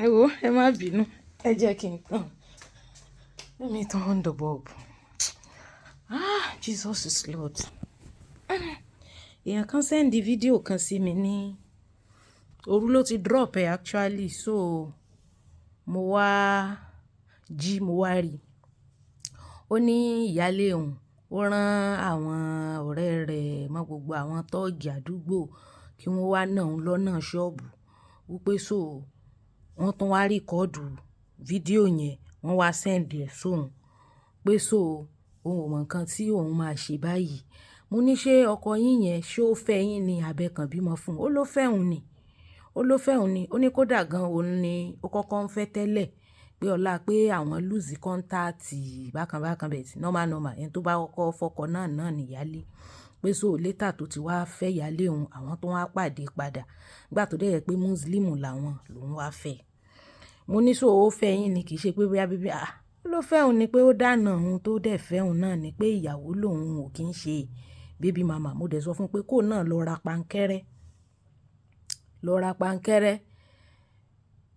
ẹ wo ẹ má bínú ẹ jẹ́ kí n tàn let me turn on the bulb. Jesus is Lord. Èèyàn kan send fídíò kan sí mi ní òru ló ti drop ẹ actually, so mo wá jí mo wá rí ó ní ìyálé òun ó rán àwọn ọ̀rẹ́ rẹ̀ mọ́ gbogbo àwọn tọ́ọ̀gì àdúgbò kí wọ́n wá náà ń lọ́nà ṣọ́ọ̀bù wípé so wọ́n tún wá rìkọ́ọ̀dù fídíò yẹn wọ́n wá send ẹ̀ sóhun pé so òun ò mọ nǹkan tí òun máa ṣe báyìí. Mo ní ṣé ọkọ yín yẹn ṣé ó fẹ́ yín ni àbẹ̀kàn bímọ fún un? Ó ló fẹ́ òun ni, ó ló fẹ́ òun ni, ó ní kódà gan òun ni ó kọ́kọ́ ń fẹ́ tẹ́lẹ̀ pé ọlá pé àwọn lose contact bákan bákan bẹ́ẹ̀ tí normal ẹni tó bá kọ́kọ́ fọkọ náà níyálé pé so later tó ti wá fẹ́ yálé òun àwọn tó wá pàdé padà nígbà tó dẹ̀ yẹ pé muslim làwọn lòun wá fẹ́. Mo ní so ó fẹ́ yín ni kì í ṣe pé bóyá bíbí ó ló fẹ́ òun ni pé ó dáná òun tó dẹ̀ fẹ́ òun náà ni pé ìyàwó lòun ò kí ń ṣe baby mama. Mo dẹ̀ sọ fún pé kó náà lọ ra pankẹ́rẹ́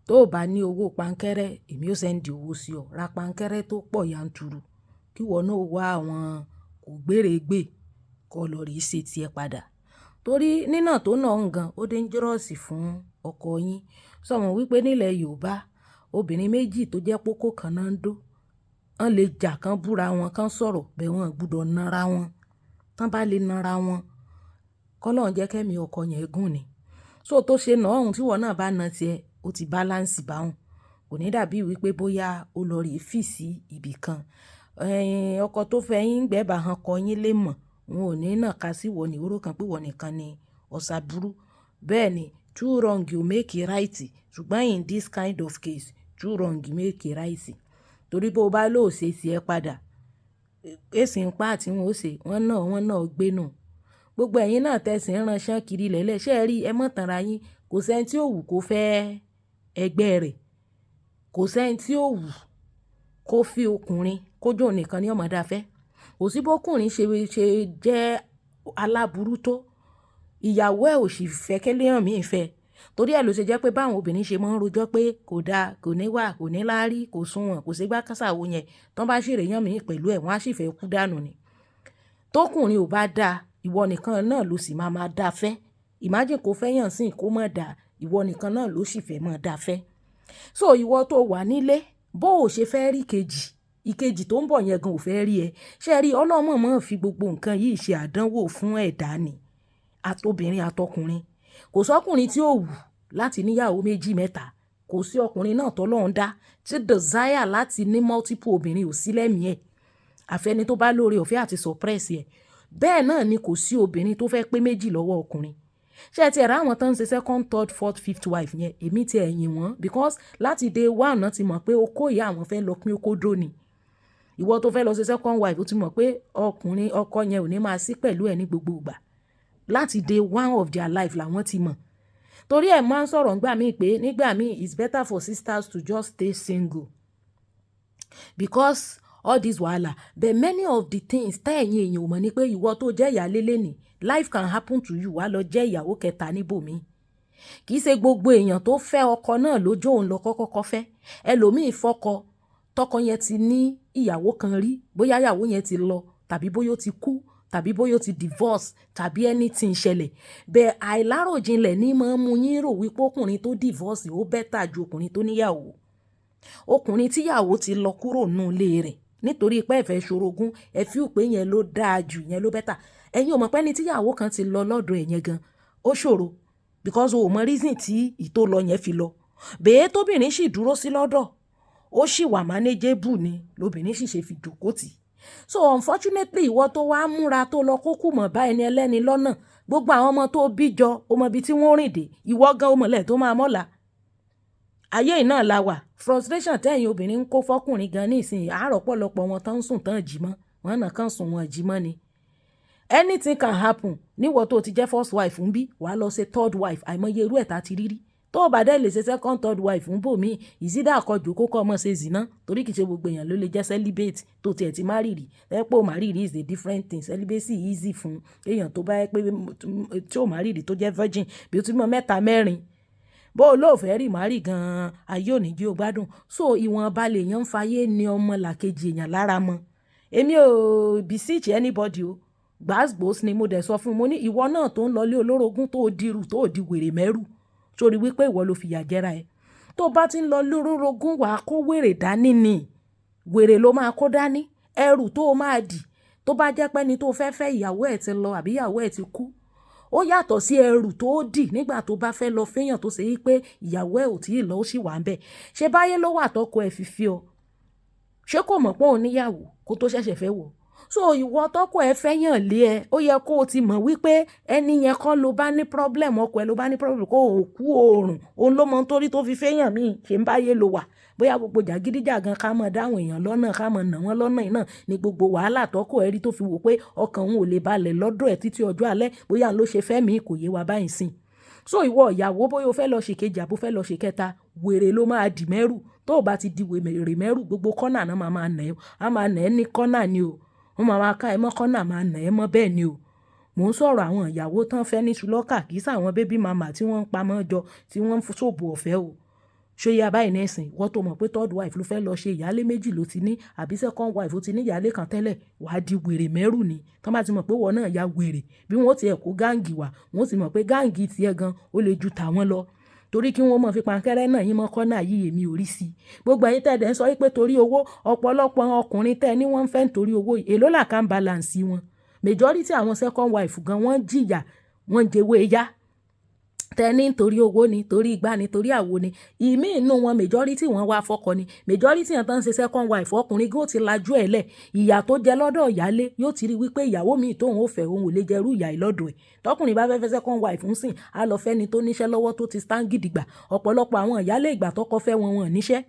tó bá ní owó pankẹ́rẹ́ èmi ó sẹ́ndì owó sí ọ, ra pankẹ́rẹ́ tó pọ̀ yanturu kí wọ́n náà wá àwọn kò gbèrègbè kọ́ lọ rí ṣe tiẹ̀ padà torí nínà tó náà ń gan ó dangerous fún ọkọ yín. Sọmọ wípé nílẹ̀ Yorùbá obìnrin méjì tó jẹ́ pókó kan náà ń dó wọ́n lè jà kan búra wọn kan sọ̀rọ̀ bẹ́ẹ̀ wọ́n gbọ́dọ̀ nara wọn tán bá lè nara wọn kọ́lọ́run jẹ́ kẹ́mi ọkọ yẹn gùn ni. So tó ṣe náà ohun tí wọ́n náà bá na tiẹ̀ ó ti balance báwọn kò ní dàbí wípé bóyá ó lọ rí fì sí ibì kan. Ọkọ tó fẹ́ yín gbẹ́bà hàn kọ yín lè mọ̀ wọn ò ní náà ká sí wọ ní oró kan pé wọ́n nìkan ni ọ̀sà burú. Bẹ́ẹ̀ ni two wrong you make it right ṣùgbọ́n in this kind of case two wrong you make it right torí bó bá lóò ṣe tiẹ̀ padà èsì ń pa àti wọn ó ṣe wọ́n náà gbé nù. Gbogbo ẹ̀yin náà tẹ̀sí ń ránṣẹ́ kiri lẹ́lẹ́ ṣe rí ẹ mọ̀ tànra yín kò sẹ́ni tí ó wù kó fẹ́ ẹgbẹ́ rẹ̀ kò sẹ́ni tí ó wù kó fi ọkùnrin kójó nìkan ní ọmọdé afẹ́ kò sí bókùnrin ṣe jẹ́ aláburú tó ìyàwó ẹ̀ ò sì fẹ́ kẹ́lẹ́hàn mí fẹ́ torí ẹ̀ ló ṣe jẹ́ pé báwọn obìnrin ṣe máa ń rojọ́ pé kò dáa kò ní wà kò ní láárí kò sunwọ̀n kò sí gbákásàwò yẹn tán bá ṣèrè yàn mí pẹ̀lú ẹ̀ wọ́n á sì fẹ́ kú dànù ni. Tókùnrin ò bá dáa ìwọ nìkan náà ló sì máa dá fẹ́ imagine kó fẹ́ yàn sí kó má dáa ìwọ nìkan náà ló sì fẹ́ máa dá fẹ́. So ìwọ tó wà nílé bó o ṣe fẹ́ rí ìkejì tó ń bọ̀ yẹn gan ò fẹ́ rí ẹ ṣe rí ọlọ́mọ máa fi gbogbo nǹkan yìí ṣe àdánwò fún ẹ̀dá ni àtobìnrin àtọkùnrin kò sọ́kùnrin tí ó wù láti níyàwó méjì mẹ́ta kò sí ọkùnrin náà tọ́lọ́run dá tí desire láti ní multiple obìnrin ò sí lẹ́mìí ẹ̀ àfẹ́ni tó bá lóore ọ̀fẹ́ àti suppress ẹ̀ bẹ́ẹ̀ náà ni kò sí obìnrin tó fẹ́ pé méjì lọ́wọ́ ọkùnrin. Ṣé ti ẹ̀rọ àwọn tó ń ṣe second third fourth fifth wife yẹn èmi ti ẹ̀yìn wọn because láti day one náà ti mọ̀ pé okó ìyá àwọn fẹ́ lọ pín okó dó ni ìwọ tó fẹ́ lọ ṣe second wife ó ti mọ̀ pé ọkọ yẹn ò ní máa sí pẹ̀lú ẹ̀ ní gbogbo ìgbà láti day one of their life làwọn ti mọ̀ torí ẹ̀ máa ń sọ̀rọ̀ nígbà míì pé nígbà míì it's better for sisters to just stay single because all this wahala but many of the things tẹ́yìn èèyàn ò mọ̀ ni pé ìwọ tó jẹ́ ìyálé lẹ́nìí life can happen to you wá lọ jẹ́ ìyàwó kẹta níbòmí kì í ṣe gbogbo èèyàn tó fẹ́ ọkọ náà lójó òun lọ kọ́kọ́ fẹ́ ẹlòmíì fọkọ tọkọ yẹn ti ní ìyàwó kan rí bóyá ìyàwó yẹn ti lọ tàbí bóyá ó ti kú tàbí bóyá ó ti divorce tàbí anything ṣẹlẹ̀ bẹ́ẹ̀ àìláròjinlẹ̀ ní máa ń mú yín rò wípé ọkùnrin tó divorce ó bẹ́tà ju ọkùnrin tó níyàwó ọkùnrin tíyàwó ti lọ kúrò nù ilé rẹ̀ nítorí pé ẹ fẹ́ ṣorogún ẹ fi pé yẹn ló dáa jù yẹn ló bẹ́tà ẹ̀yin ò mọ̀ pé ní tíyàwó kan ti lọ lọ́dọ̀ ẹ̀ yẹn gan ó ṣòro because o ò mọ reason tí ìtò lọ yẹn fi lọ bẹ́ẹ̀ tóbìnrin sì dúró sí lọ́dọ̀ ó sì wà manageable ni lóbìnrin sì ṣe fi jòkó tì so unfortunately ìwọ tó wá múra tó lọ kókù mọ̀ bá ẹni ẹlẹ́ni lọ́nà gbogbo àwọn ọmọ tó bí jọ ọmọ ibi tí wọ́n rìn dé ìwọ gan ọmọlẹ̀ tó máa mọ́la ayé iná la wà frustration tẹ́yìn obìnrin ń kó fọ́kùnrin gan ní ìsìn àárọ̀ pọ̀lọpọ̀ wọn tán ń sùn tán jí mọ́ wọn náà kàn sùn wọn jí mọ́ ni anything can happen níwọ tó ti jẹ́ first wife ń bí wàá lọ ṣe third wife àìmọye irú ẹ̀ tá ti rírí tó o bá dẹ́ lè ṣe second third wife ń bò mí ìsídà àkọjù kókó ọmọ ṣe zìnà torí kìí ṣe gbogbo èèyàn ló lè jẹ́ celibate tó tiẹ̀ ti marry rí lẹ́pọ̀ marry rí is a different thing celibacy easy fún èèyàn tó bá yẹ pé tí ò marry rí tó jẹ́ virgin bí o ti mọ mẹ́ta mẹ́rin bó o lóò fẹ́ rì má rì gan-an ayé ò ní jí o gbádùn. So ìwọ̀nba lèèyàn ń fayé ní ọmọ làkejì èèyàn lára mọ́. Èmi ò beseech anybody o. Gbàgbós ni mo dẹ̀ sọ fún un, mo ní ìwọ náà tó ń lọlé olórogún tó dirù tó di wèrè mẹ́rù sórí wípé ìwọ ló fìyà jẹra ẹ. Tó bá ti ń lọlé olórogún wàá kó wèrè dání ni. Wèrè ló máa kó dání. Ẹrù tó máa dì tó bá jẹ́ pé ni tó fẹ́ fẹ́ ìyàwó ẹ̀ ti lọ àbí ìyàwó ẹ̀ ti kú. Ó yàtọ̀ sí ẹrù tó dì nígbà tó bá fẹ́ lọ fẹ́yàn tó ṣe wípé ìyàwó ẹ̀ ò tí ì lọ ó sì wà ń bẹ̀. Ṣé báyé ló wà tọkọ ẹ̀ fífi ọ? Ṣé kò mọ̀ pé òun níyàwó kó tó ṣẹ̀ṣẹ̀ fẹ́ wọ̀? So ìwọ tọkọ ẹ fẹ́yàn lé ẹ, ó yẹ kó o ti mọ̀ wípé ẹni yẹn kọ́ ló bá ní problem, ọkọ ẹ ló bá ní problem, kó o kú oòrùn, òun ló mọ nítorí tó fi fẹ́yàn míì, ṣe ń báyé ló wà. Bóyá gbogbo jàgídíjàgan ká mọ̀ dáhùn èèyàn lọ́nà ká mọ̀ nà wọ́n lọ́nà iná ni gbogbo wàhálà tọkọ ẹ rí tó fi wò pé ọkàn òun ò lè balẹ̀ lọ́dọ̀ ẹ̀ títí ọjọ́ alẹ́, bóyá ló ṣe fẹ́ mi kò yé wa báyìí sìn. So ìwọ ìyàwó bóyá o fẹ́ lọ ṣe kejì àbó fẹ́ lọ ṣe kẹta, wèrè ló máa dì mẹ́rù. Tó o bá ti di wèrè mẹ́rù, gbogbo kọ́nà náà máa nà ẹ́, á máa nà ẹ́ ní kọ́nà ni o. Wọ́n máa ká ẹ mọ́ kọ́nà máa nà ẹ́ mọ́ bẹ́ẹ̀ ni o. Mò ń sọ̀rọ̀ àwọn ìyàwó tán fẹ́ ní ṣùlọ́kà kì í sàwọn bébí màmá tí wọ́n ń pamọ́ jọ tí wọ́n ń ṣòbò ọ̀fẹ́ o. Ṣé yá báyìí nẹ́sìn wọ́n tó mọ̀ pé third wife ló fẹ́ lọ ṣe ìyálé méjì ló ti ní àbí second wife ó ti ní ìyálé kan tẹ́lẹ̀, wàá di wèrè mẹ́rù ni. Tán bá ti mọ̀ pé wọ́n náà ya wèrè bí wọ́n ti ẹ̀ kó gáǹgì wá, wọ́n ti mọ̀ pé gáǹgì tiẹ̀ gan ó lè ju tàwọn lọ. Torí kí wọ́n mọ̀ fi pankẹ́rẹ́ náà yín mọ́ kọ́nà yìí èmi ò rí sí. Gbogbo ẹ̀yin tẹ́ẹ̀dẹ̀ ń sọ wípé torí owó, ọ̀pọ̀lọpọ̀ ọkùnrin tẹ́ ní wọ́n ń fẹ́ nítorí owó yìí, èló là kàn balance wọn. Majority àwọn second wife gan wọ́n jìyà, wọ́n jẹ́wé yá. Tẹ́ni nítorí owó ni, torí igbá ni, torí àwo ni. Ìmí inú wọn majority wọn wá fọ́kọ ni. Majority yẹn tán ṣe second wife ọkùnrin gan ó ti lajú ẹ̀ lẹ̀. Ìyà tó jẹ lọ́dọ̀ ìyálé yóò ti rí wípé ìyàwó mi tóun ò fẹ́ òun ò lè jẹrú ìyà ìlọ́dọ̀ ẹ̀. Tọkùnrin bá fẹ́ fẹ́ second wife ń sìn, á lọ fẹ́ni tó níṣẹ́ lọ́wọ́ tó ti stand gidigba. Ọ̀pọ̀lọpọ̀ àwọn ìyálé ìgbà tọkọ fẹ́ wọn níṣẹ́.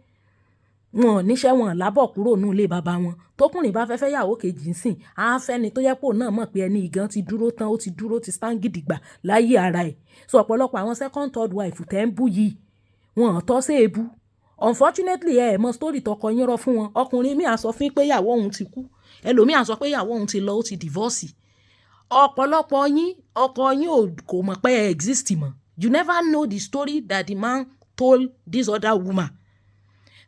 Wọn lábọ̀ kúrò nínú ilé bàbá wọn. Tókùnrin bá fẹ́ fẹ́ yàwó kejì ń sìn, á fẹ́ni tó yẹ pé òun náà mọ̀ pé ẹni ìgan ti dúró tán, ó ti dúró ti stand gidigba láyé ara ẹ̀. So ọ̀pọ̀lọpọ̀ àwọn second third wife tẹ́ ń bú yìí, wọn tọ́ sí ebú. Unfortunately mọ story tọkọ yín rọ fún wọn. Ọkùnrin mi á sọ fún pé ìyàwó òun ti kú. Ẹlòmíì á sọ pé ìyàwó òun ti lọ, ó ti divorce. Ọ̀pọ̀lọpọ̀ yín, ọkọ yín kò mọ̀ pé ẹ exist mọ́. You never know the story that the man told this other woman.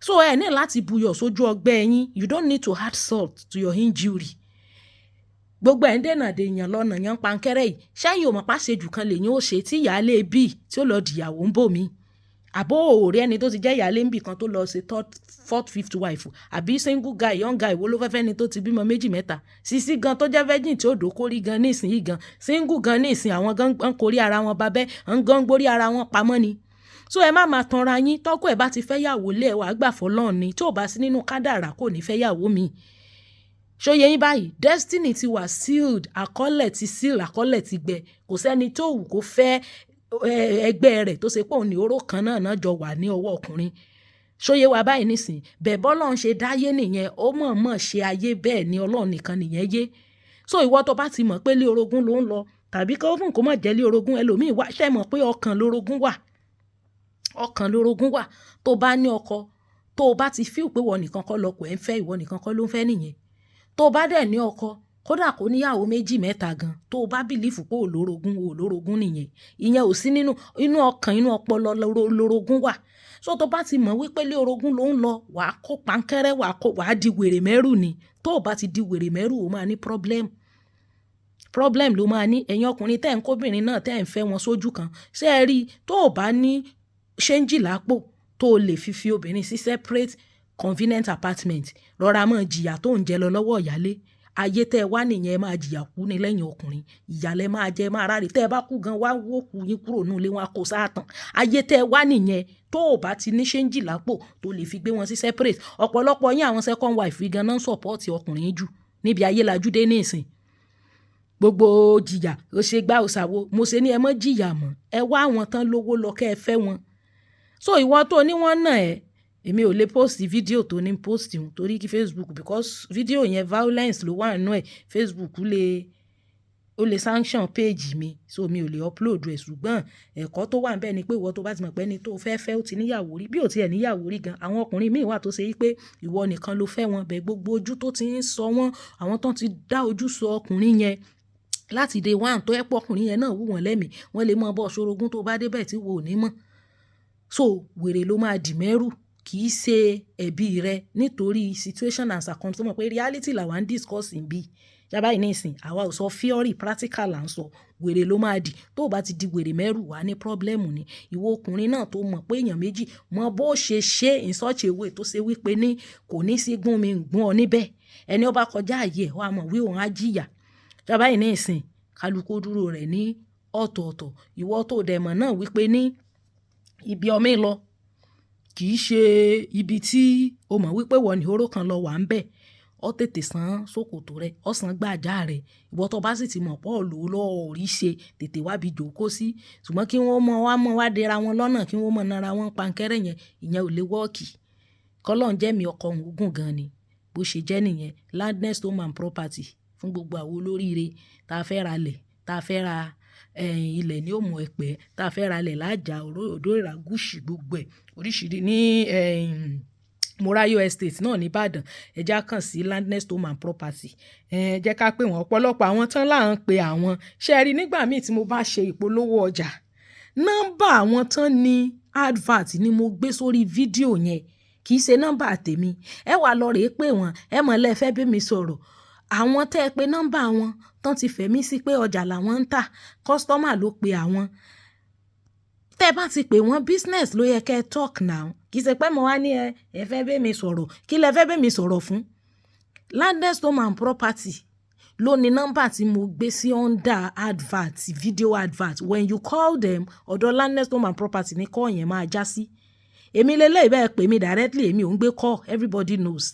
So ẹ ní láti buyọ̀ sójú ọgbẹ́ yín. You don't need to add salt to your injury. Gbogbo ẹ̀ ń dènà dèèyàn lọ́nà yẹn pankẹ́rẹ́ yìí. Ṣẹ́yìn ò mọ̀ pàṣẹjù kan lèyìn ó ṣe tí ìyáálé bí tí ó lọ dìyàwó ń bò mí. Àbó òòrè ẹni tó ti jẹ́ ìyáálé ń bì kan tó lọ ṣe fourth fifth wife. Àbí single guy young guy wo ló fẹ́ fẹ́ ni tó ti bímọ méjì mẹ́ta. Sisi gan tó jẹ́ virgin tí ó dókórí gan ní ìsìn yìí gan. Single gan ní ìsìn àwọn gan ń korí ara wọn babẹ́, ń gan gbórí ara wọn pamọ́ ni. So ẹ má tanra yín, tọ́kọ ẹ̀ bá ti fẹ́ yàwó lé ẹ̀ wá gbà fọlọ́run ni, tí ò bá sí nínú kádàrá kò ní fẹ́ yàwó mi. Ṣóyẹ yín báyìí, destiny ti wà sealed, àkọọ́lẹ̀ ti seal, àkọọ́lẹ̀ ti gbẹ. Kò sẹ́ni tó wù kó fẹ́ ẹgbẹ́ rẹ̀ tó ṣe pé òun ní oró kan náà jọ wà ní ọwọ́ ọkùnrin. Ṣóyẹ wa báyìí nísìn, bẹ́ẹ̀ bọ́lọ́run ṣe dáyé nìyẹn, ó mọ̀ọ́mọ̀ ṣe ayé bẹ́ẹ̀ ni Ọlọ́run nìkan nìyẹn yé. So ìwọ tó bá ti mọ̀ pé lé orogún ló ń lọ, tàbí kó fún kó mọ̀ jẹ́ lé orogún ẹlòmíì wá, ṣẹ́ mọ̀ pé ọkàn lórogún wà. Ọkàn lórogún wà. Tó bá ní ọkọ, tó bá ti feel pé wọ́n nìkan kọ́ lọkọ ẹ̀ ń fẹ́, ìwọ nìkan kọ́ ló ń fẹ́ nìyẹn. Tó bá dẹ̀ ní ọkọ, kódà kó níyàwó méjì mẹ́ta gan, tó bá bìlífù pé olórogún nìyẹn. Ìyẹn ò sí inú ọkàn, inú ọpọlọ lórogún wà. So tó bá ti mọ̀ wípé lé orogún ló ń lọ, wàá kó pankẹ́rẹ́, wàá di wèrè mẹ́rù ni. Tó bá ti di wèrè mẹ́rù, ó máa ní problem ló máa ní. Ẹ̀yin ọkùnrin tẹ́ ń kóbìnrin náà tẹ́ ń fẹ́ wọn sójú kan. Ṣé ẹ rí, tó bá ní ṣéǹjì lápò tó lè fi obìnrin sí separate convenient apartment, rọra mọ́ jìyà tó ń jẹ lọ lọ́wọ́ ìyálé. Ayé tẹ́ wá nìyẹn máa jìyà kú ní lẹ́yìn ọkùnrin. Ìyàlẹ́ máa jẹ máa ráre. Tẹ́ bá kú gan wá wó kú yín kúrò nínú ilé wọn kó sáàtàn. Ayé tẹ́ wá nìyẹn tó bá ti ní ṣéǹjì lápò tó lè fi gbé wọn sí separate. Ọ̀pọ̀lọpọ̀ yín àwọn second wife gan náà ń support ọkùnrin jù níbi ayé lajú dé ní ìsìn. Gbogbo jìyà ó ṣe gbá òṣàwò, mo ṣe ní ẹ mọ́ jìyà mọ́. Ẹ wá àwọn tán lówó lọ kẹ́ ẹ fẹ́ wọn. So ìwọ tó ní wọ́n náà èmi ò lè post fídíò tó ní post wọn torí kí Facebook, because fídíò yẹn violence ló wà nínú ẹ̀. Facebook ó lè sanction page mi, so mi ò lè upload ẹ̀. Ṣùgbọ́n ẹ̀kọ́ tó wà níbẹ̀ ni pé ìwọ tó bá ti mọ̀ pé ẹni tó fẹ́ ó ti níyàwó rí, bí ò tiẹ̀ níyàwó rí gan. Àwọn ọkùnrin míì wà tó ṣe wípé ìwọ nìkan ló fẹ́ wọn, bẹ́ẹ̀ gbogbo ojú tó ti ń sọ wọ́n, àwọn tó ti dá ojú sọ ọkùnrin yẹn láti day one tó ẹ̀ pọ̀ ọkùnrin yẹn náà wù wọ́n lẹ́mìí, wọ́n lè mọ bọ́ ṣorogún tó bá débẹ̀ tí wo ò ní mọ̀. so wèrè ló máa dì mẹ́rù kì í ṣe ẹ̀bi rẹ nítorí situation and circumstance pé reality làwa ń discuss bí yaba yìí nísìn àwa ò sọ theory practical là ń sọ wèrè ló máa dì tó o bá ti di wèrè mẹ́rù wá ní problem ni ìwọ ọkùnrin náà tó mọ̀ pé èèyàn méjì mọ bó ṣe ṣe in such a way tó ṣe wípé ní kò ní sí gún mi gún ọ níbẹ̀ ẹni ó bá kọjá àyè ẹ̀ wá mọ̀ wí òun á jìyà yaba yìí nísìn kálukú dúró rẹ̀ ní ọ̀tọ̀ọ̀tọ̀ ìwọ tó dẹ̀ mọ̀ náà wípé ní ibi ọmọ lọ kì í ṣe ibi tí o mọ̀ wípé wọ́n ní oró kan lọ wà ń bẹ̀ ọ tètè san ṣòkòtò rẹ ọ san gbàjà rẹ ìwọ tó bá sì ti mọ̀ pọ̀ lò ó lọ́ọ́ rí ṣe tètè wábi jòkó sí ṣùgbọ́n kí wọ́n mọ̀ wá dera wọn lọ́nà kí wọ́n mọ̀ nara wọn pankẹ́rẹ́ yẹn ìyẹn ò lè wọ́ọ̀kì kọ́lọ́n jẹ́mi ọkọ̀ ògùn gan ni bó ṣe jẹ́ nìyẹn landness home and property fún gbogbo àwọn olóríire tá a fẹ́ ra lẹ̀ tá a fẹ́ ra ilẹ̀ ní òmù ẹ̀pẹ́ tá a fẹ́ ra lẹ̀ lájà òdó ìràgùsì gbogbo ẹ̀ oríṣiríṣi ní Morayo Estate náà nìbàdàn ẹja kàn sí landness home and property jẹ́ ká pè wọ́n ọ̀pọ̀lọpọ̀ àwọn tán là ń pe àwọn ṣe rí nígbà míì tí mo bá ṣe ìpolówó ọjà nọ́mbà àwọn tán ní advert ni mo gbé sórí fídíò yẹn kì í ṣe nọ́mbà tèmi ẹ wà lọ rèé pé wọ́n ẹ mọ̀ lẹ́fẹ́ bí mi sọ̀rọ̀ àwọn tẹ́ ẹ pé nọ́mbà wọn tán ti fẹ̀mí sí pé ọjà làwọn ń tà kọ́sítọ́mà ló pe àwọn tẹ́ bá ti pè wọ́n business ló yẹ kẹ́ talk now kì í ṣe pé mo wá ní ẹ fẹ́ bẹ́ mi sọ̀rọ̀ kí lẹ fẹ́ bẹ́ mi sọ̀rọ̀ fún landness home and property ló ní nọ́mbà tí mo gbé sí under advert video advert when you call them ọ̀dọ̀ landness home and property ní call yẹn máa já sí èmi lélẹ́yìí bẹ́ẹ̀ pè mí directly èmi ò ń gbé call everybody knows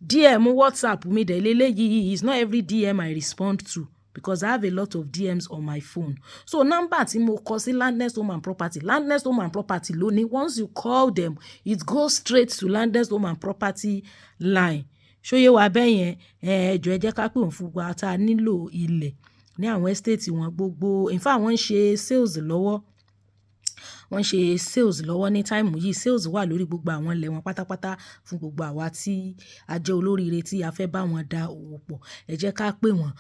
DM WhatsApp mi dẹ̀ lélẹ́yìí is not every DM I respond to because I have a lot of DMs on my phone. So number tí mo kọ sí landness home and property ló ní once you call them it goes straight to landness home and property line. ṣóyè wá bẹ́ẹ̀ yẹn ẹjọ́ ẹ jẹ́ ká pè wọ́n fún wa tá a nílò ilẹ̀ ní àwọn estate wọn gbogbo in fact wọ́n ń ṣe sales lọ́wọ́ ní táìmù yìí sales wà lórí gbogbo àwọn ilẹ̀ wọn pátápátá fún gbogbo àwa tí a jẹ́ olóríire tí a fẹ́ bá wọn da òwò pọ̀ ẹ jẹ́ ká pè wọ́n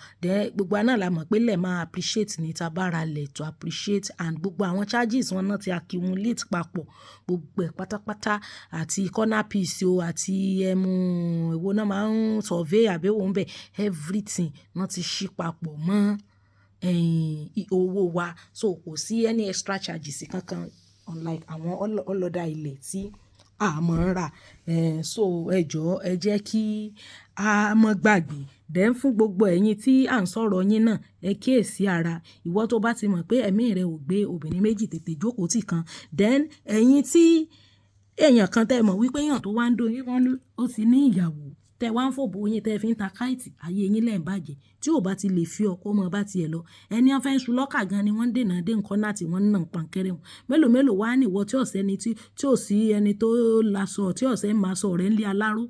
gbogbo àná la mọ̀ pé lẹ̀ máa appreciate ní tabára lẹ̀ to appreciate and gbogbo àwọn charges wọn náà ti accumulate papọ̀ gbogbo ẹ̀ pátápátá àti corner piece o àti èwo náà máa ń survey àbẹ̀wò ń bẹ̀ everything náà ti ṣí papọ̀ mọ́ owó wa so kò sí any extra charges kankan unlike àwọn ọlọ́dà ilẹ̀ tí a mọ̀ ń rà so ẹ jọ̀ọ́ ẹ jẹ́ kí a mọ́ gbàgbé then fún gbogbo ẹ̀yin tí à ń sọ̀rọ̀ yín náà ẹ kíyèsí ara ìwọ tó bá ti mọ̀ pé ẹ̀mí rẹ ò gbé obìnrin méjì tètè jókòó tì kan then ẹ̀yin tí èèyàn kan tẹ́ mọ̀ wípé èèyàn tó wá ń doyún wọn ó ti ní ìyàwó tẹ́ wá ń fòbò yín tẹ́ fi ń ta káìtì ayé yín lẹ́ ń bàjẹ́ tí ò bá ti lè fi ọkọ mọ́ bá tiẹ̀ lọ ẹni wọ́n fẹ́ ń sun lọ́kà gan ni wọ́n ń dènà dé nǹkan láti wọ́n ń nà pankẹ́rẹ́ wọn mélòó wá níwọ tí ọ̀sẹ́ ni tí ò sí ẹni tó lasọ tí ọ̀sẹ́ máa sọ rẹ̀ ńlé aláró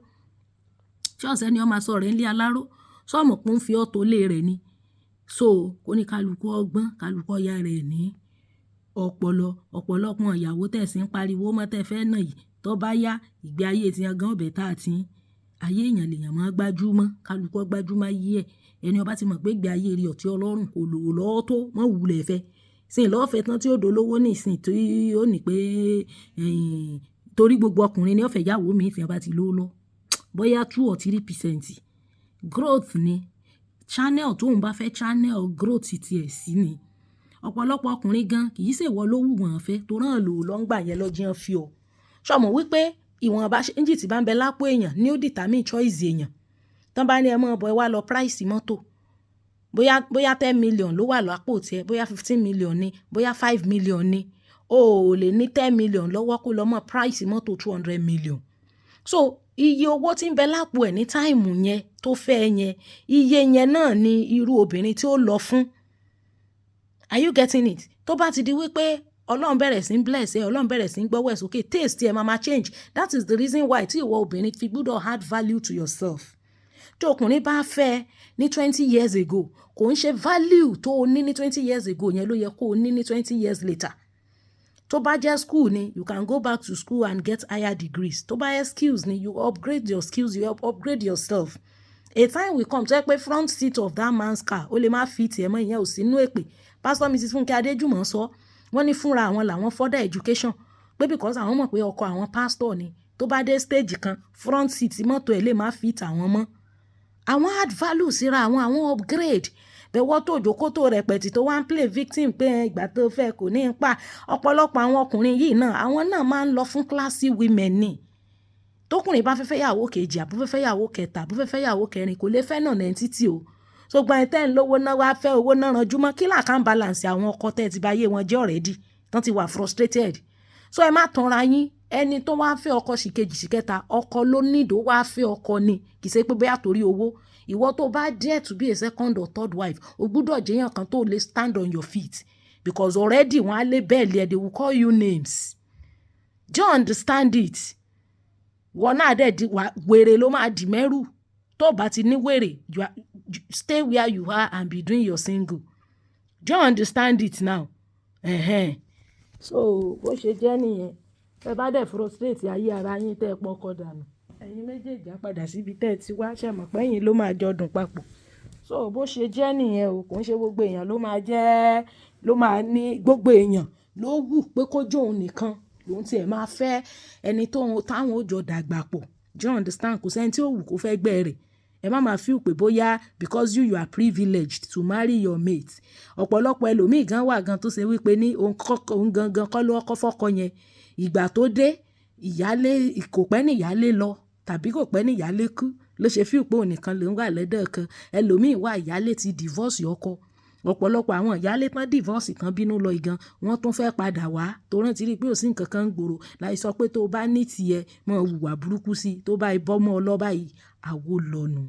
tí ọ̀sẹ́ ni ó máa sọ rẹ̀ ńlé aláró sọ́ọ̀mù pé ń fi ọ́tò lé rẹ̀ ni so kó ní kálukú ọgbọ́n kálukú ọya rẹ̀ ní ọ̀pọ̀lọpọ̀ ìyàwó tẹ̀sí ń pariwo mọ́ tẹ́ fẹ́ nà yìí tó bá yá ìgbé ayé ti yan gan ọ̀bẹ tá àti ayé èèyàn lèèyàn máa gbájúmọ́ kálukú gbájúmọ́ yí ẹ̀ ẹni ọba ti mọ̀ pé ìgbé ayé rí ọ̀tí ọlọ́run kò lò lọ́wọ́ tó mọ́ wulẹ̀ fẹ́ sìn lọ́fẹ̀ẹ́ tán tí ó dolówó ní ìsìn tí ó ní pé torí gbogbo ọkùnrin ní ọ̀fẹ́ yàwó mi ìfẹ́ bá ti lówó lọ bóyá 2 or 3% growth ni channel tóun bá fẹ́ channel growth tiẹ̀ sí ni ọ̀pọ̀lọpọ̀ ọkùnrin gan kì í ṣèwọ ló wù wọ́n fẹ́ tó rán lò lọ́ngbà yẹn lọ́jọ́ fi ọ ṣọmọ wípé ìwọ̀nba ṣéǹjì tí bá ń bẹ lápò èèyàn ní ó determine choice èèyàn tán bá ní ẹ mọ́ ọbọ̀ ẹ wá lọ price mọ́tò bóyá 10 million ló wà lápò tiẹ̀ bóyá 15 million ni bóyá 5 million ni o ò lè ní 10 million lọ́wọ́ kó lọ mọ́ price mọ́tò 200 million so iye owó tí ń bẹ lápò ẹ̀ ní táìmù yẹn tó fẹ́ yẹn iye yẹn náà ni irú obìnrin tí ó lọ fún are you getting it tó bá ti di wípé ọlọ́run bẹ̀rẹ̀ sí ń bless ẹ ọlọ́run bẹ̀rẹ̀ sí ń gbọ́wọ́ ẹ̀ sókè taste ẹ máa change that is the reason why tí ìwọ obìnrin fi gbọ́dọ̀ add value to yourself tí ọkùnrin bá fẹ́ ní 20 years ago kò ń ṣe value tó o ní 20 years ago yẹn ló yẹ kó o ní 20 years later tó bá jẹ́ school ni you can go back to school and get higher degrees tó bá yẹ skills ni you upgrade your skills you upgrade yourself a time will come tó yẹ pé front seat of that man's car ó lè má fit ẹ̀ mọ́ ìyẹn ò sí inú èpè pastor mrs Fúnkẹ́ Adéjùmọ̀ sọ wọ́n ní fúnra àwọn làwọn further education pé because àwọn mọ̀ pé ọkọ àwọn pastor ni tó bá dé stage kan front seat mọ́tò ẹ̀ lè má fit àwọn mọ́ àwọn add value síra àwọn upgrade bẹ̀wọ́ tó jókòó tó rẹpẹ̀tì tó wá ń play victim pé ìgbà tó fẹ́ kò ní í pa ọ̀pọ̀lọpọ̀ àwọn ọkùnrin yìí náà àwọn náà máa ń lọ fún classy women ni tókùnrin bá fẹ́ yàwó kejì àbú fẹ́ yàwó kẹta àbú fẹ́ yàwó kẹrin kò lè fẹ́ náà ní títì o so gba ẹ̀tẹ́ ń lówó náà wá fẹ́ owó náà ranjú mọ́ kí làkàn balance àwọn ọkọ tẹ́ ti bá yé wọn jẹ́ already tán ti wà frustrated so ẹ má tanra yín ẹni tó wá fẹ́ ọkọ sì kejì sí kẹta ọkọ ló nídò wá fẹ́ ọkọ ni kì í ṣe pé bóyá torí owó ìwọ tó bá dare to be a second or third wife o gbúdọ̀ jẹ́yàn kan tó lè stand on your feet because already wọ́n á lé bẹ́ẹ̀lì ẹ̀ they will call you names do you understand it wọ́n náà dẹ̀ di wèrè ló máa dì mẹ́rù tó bá ti ní wèrè stay where you are and be doing your single do you understand it now so bó ṣe jẹ́ nìyẹn ẹ bá dẹ̀ frustrate ayé ara yín tẹ́ ẹ pọkọ dànù ẹ̀yin méjèèjì á padà síbi tẹ́ ẹ ti wá ṣẹ̀mọ̀ pẹ́yìn ló máa jọ dùn papọ̀ so bó ṣe jẹ́ nìyẹn o kò ń ṣe gbogbo èèyàn ló máa ní gbogbo èèyàn ló wù pé kó jó òun nìkan lòun tiẹ̀ máa fẹ́ ẹni táwọn ó jọ dàgbà pọ̀ do you understand kò sẹ́ni tí ó wù kó fẹ́ gbẹ́ rẹ̀ ẹ má máa feel pé bóyá because you are privileged to marry your mate ọ̀pọ̀lọpọ̀ ẹlòmíì gan wà gan tó ṣe wípé ní òun gangan kọ́ ló kọ́ fọ́kọ yẹn ìgbà tó dé ìyálé kò pẹ́ ní ìyálé lọ tàbí kò pẹ́ ní ìyálé kú ló ṣe feel pé òun nìkan ló ń wà lẹ́dọ̀ kan ẹlòmíì wà ìyálé ti divorce ọkọ ọ̀pọ̀lọpọ̀ àwọn ìyálé tán divorce kan bínú lọ ìgan wọ́n tún fẹ́ padà wá tó rántí rí pé ò sí nǹkan kan ń gbòòrò láì sọ pé tó bá ní tiẹ̀ mọ̀ hùwà burúkú sí tó bá ibọ́ mọ́ ọ lọ́ba yìí àwo lọ́nu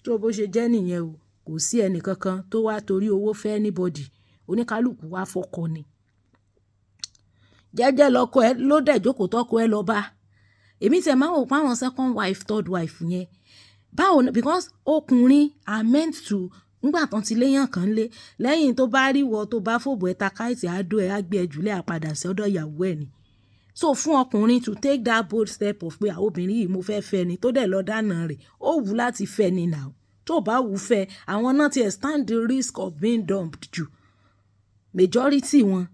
tó bó ṣe jẹ́ nìyẹn o kò sí ẹnì kankan tó wá torí owó fẹ́ anybody oníkálùkù wá fọkọ ni jẹ́jẹ́ lọ́kọ ẹ ló dẹ̀ jókòó tọ́kọ ẹ lọ bá èmi tẹ̀ máa wò pé àwọn second wife third wife yẹn báwo because ọkùnrin are meant to nígbà tán ti léyàn kan lé lẹ́yìn tó bá rí wọ tó bá fòbò ẹ̀ ta káìtì àádó ẹ̀ á gbé ẹ jùlẹ̀ àpadà sí ọ̀dọ̀ ìyàwó ẹ̀ ni so fún ọkùnrin to take that bold step of pé àwọn obìnrin yìí mo fẹ́ fẹ́ ni tó dẹ̀ lọ dáná rẹ̀ ó wù láti fẹ́ ni now tó bá wù fẹ́ àwọn náà ti stand the risk of being dumped jù majority wọn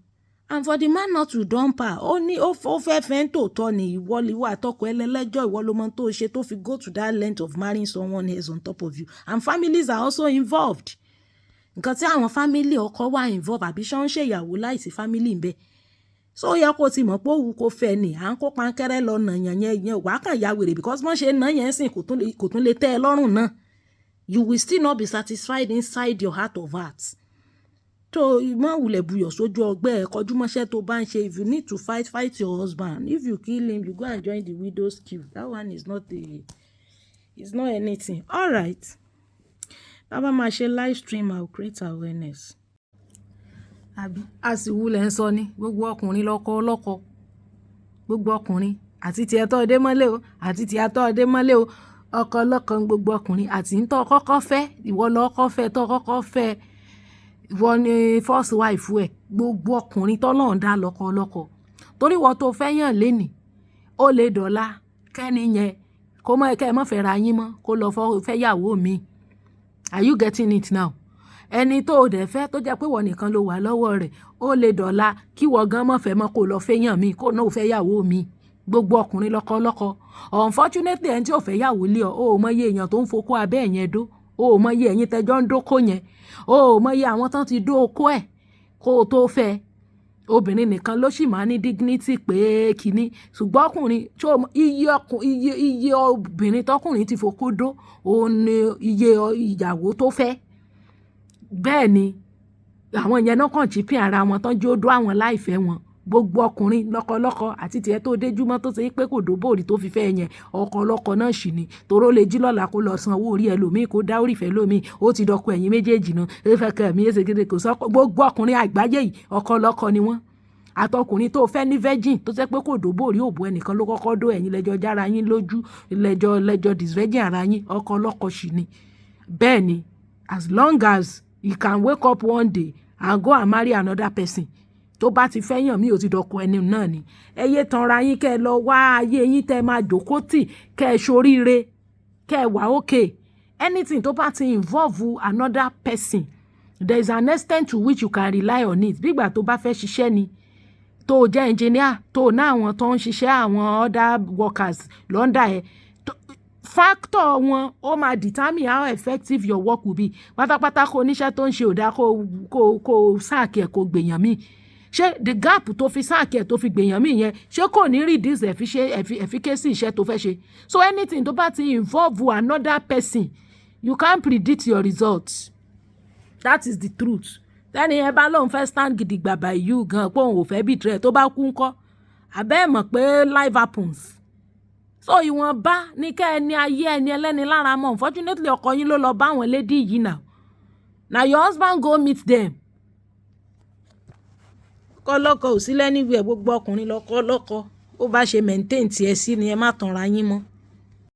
and for the man not to dump her ó ní ó fẹ́ fẹ́ ń tòótọ́ ni ìwọ àtọkọ ẹlẹ́lẹ́jọ́ ìwọ ló mọ tó ṣe tó fi go to that length of marrying someone else on top of you and families are also involved nǹkan tí àwọn family ọkọ wà involved àbí ṣé ń ṣèyàwó láìsí family ń bẹ so ó yẹ kó ti mọ̀ pé òwú kò fẹ́ ni à ń kó pankẹ́rẹ́ lọ nà yẹn wàá kàn ya wèrè because wọ́n ṣe nà yẹn sìn kò tún lè tẹ́ ẹ lọ́rùn náà you will still not be satisfied inside your heart of hearts tó ìmọ̀ wulẹ̀ buyọ̀ sójú ọgbẹ́ ẹ̀ kọjú mọ́ṣẹ́ tó bá ń ṣe if you need to fight your husband if you kill him you go and join the widow's queue that one is not anything all right bàbá máa ṣe live stream I will create awareness àbí a sì wulẹ̀ ń sọ ní gbogbo ọkùnrin lọ́kọ ọlọ́kọ gbogbo ọkùnrin àti tiẹ̀ tọ́ ọdẹ mọ́lẹ̀ o àti tiẹ̀ tọ́ ọdẹ mọ́lẹ̀ o ọkọ ọlọ́kọ gbogbo ọkùnrin àti ń tọ́ kọ́kọ́ fẹ́ ìwọ lọ́kọ́ fẹ́ tọ́ kọ́kọ́ fẹ́ ìwọ ni first wife ẹ̀ gbogbo ọkùnrin tọ́lọ́run dá lọ́kọ ọlọ́kọ torí wọ́n tó fẹ́ yàn lénìí ó lè dọ̀la kẹ́ni yẹn kó mọ́ ẹ̀kẹ́ mọ́ fẹ́ ra yín mọ́ kó lọ fẹ́ yàwó mi are you getting it now ẹni tó o dẹ̀ fẹ́ tó jẹ́ pé wọ́n nìkan ló wà lọ́wọ́ rẹ̀ ó lè dọ̀la kí wọ́n gan mọ́ fẹ́ mọ́ kó lọ fẹ́ yàn mí kó náà fẹ́ yàwó mi gbogbo ọkùnrin lọ́kọ ọlọ́kọ unfortunately ẹni tí ò fẹ́ yàwó lé ọ ò mọ iye èèyàn tó ń fokó abẹ́ ẹ̀yẹn dó o mọ iye ẹ̀yin tẹjọ́ ń dóko yẹn o mọ iye àwọn tán ti dóko ẹ̀ kó o tó fẹ́ obìnrin nìkan ló sì máa ní dignity pé kínní ṣùgbọ́n ọkùnrin iye obìnrin tọkùnrin ti fokó dó òun ni iye ìyàwó tó fẹ́ bẹ́ẹ̀ ni àwọn yẹn náà kàn jí pín ara wọn tán jó dó àwọn láìfẹ́ wọn gbogbo ọkùnrin lọ́kọlọ́kọ àti tiẹ̀ tó déjúmọ́ tó ṣe pé kò dóbòrí tó fi fẹ́ yẹn ọkọ ọlọ́kọ náà sì ni toró lè jí lọ́la kó lọ san owó orí ẹlòmíì kó dá orí fẹ́ lómi ó ti dọkọ ẹ̀yìn méjèèjì náà ẹ̀fẹ̀ kẹ̀mí ẹ̀sẹ̀ kéde kò sọ gbogbo ọkùnrin àgbáyé yìí ọkọ ọlọ́kọ ni wọ́n àtọkùnrin tó fẹ́ ní virgin tó ṣe pé kò dóbòrí òbò ẹnìkan ló kọ́kọ́ dó ẹ̀yìn lẹ́jọ́ jára yín lójú lẹ́jọ́ disvirgin ara yín ọkọ ọlọ́kọ sì ni bẹ́ẹ̀ ni as long as you can wake up one day and go and marry another person tó bá ti fẹ́ yàn mí ò ti dọ̀kọ ẹni náà ni ẹ yé tanra yín kẹ́ ẹ lọ wá ayé yín tẹ́ máa jókòó tì kẹ́ ẹ ṣoríire kẹ́ ẹ wà okay anything tó bá ti involve another person there is an extent to which you can rely on it bígbà tó bá fẹ́ ṣiṣẹ́ ni tó jẹ́ engineer tó ná àwọn tó ń ṣiṣẹ́ àwọn other workers lọ́ndà ẹ̀ factor wọn ó máa determine how effective your work will be. Pátápátá kó oníṣẹ́ tó ń ṣe òdá kó sáàkì ẹ̀ kó gbèyàn míì. Ṣé the gap tó fi sáàkì ẹ̀ tó fi gbèyàn míì yẹn ṣé kò ní reduce efficacy iṣẹ́ tó fẹ́ ṣe? So anything tó bá ti involve another person, you can't predict your results. That is the truth. Tẹ́ni ẹ bá lóun fẹ́ stand gidigba by you gan pé òun ò fẹ́ betray tó bá kú ńkọ́? Àbẹ́ ẹ̀ mọ̀ pé life happens. So ìwọ̀nba ní kẹ́ ẹni ayé ẹni ẹlẹ́ni lára mọ́. Unfortunately ọkọ yín ló lọ bá àwọn lady yìí now. Now your husband go meet them. Kọ́ lọ́kọ ò sí lẹ́nìwẹ̀ gbogbo ọkùnrin lọ́kọ. Ó bá ṣe maintain tiẹ̀ sí ni ẹ má tanra yín mọ́.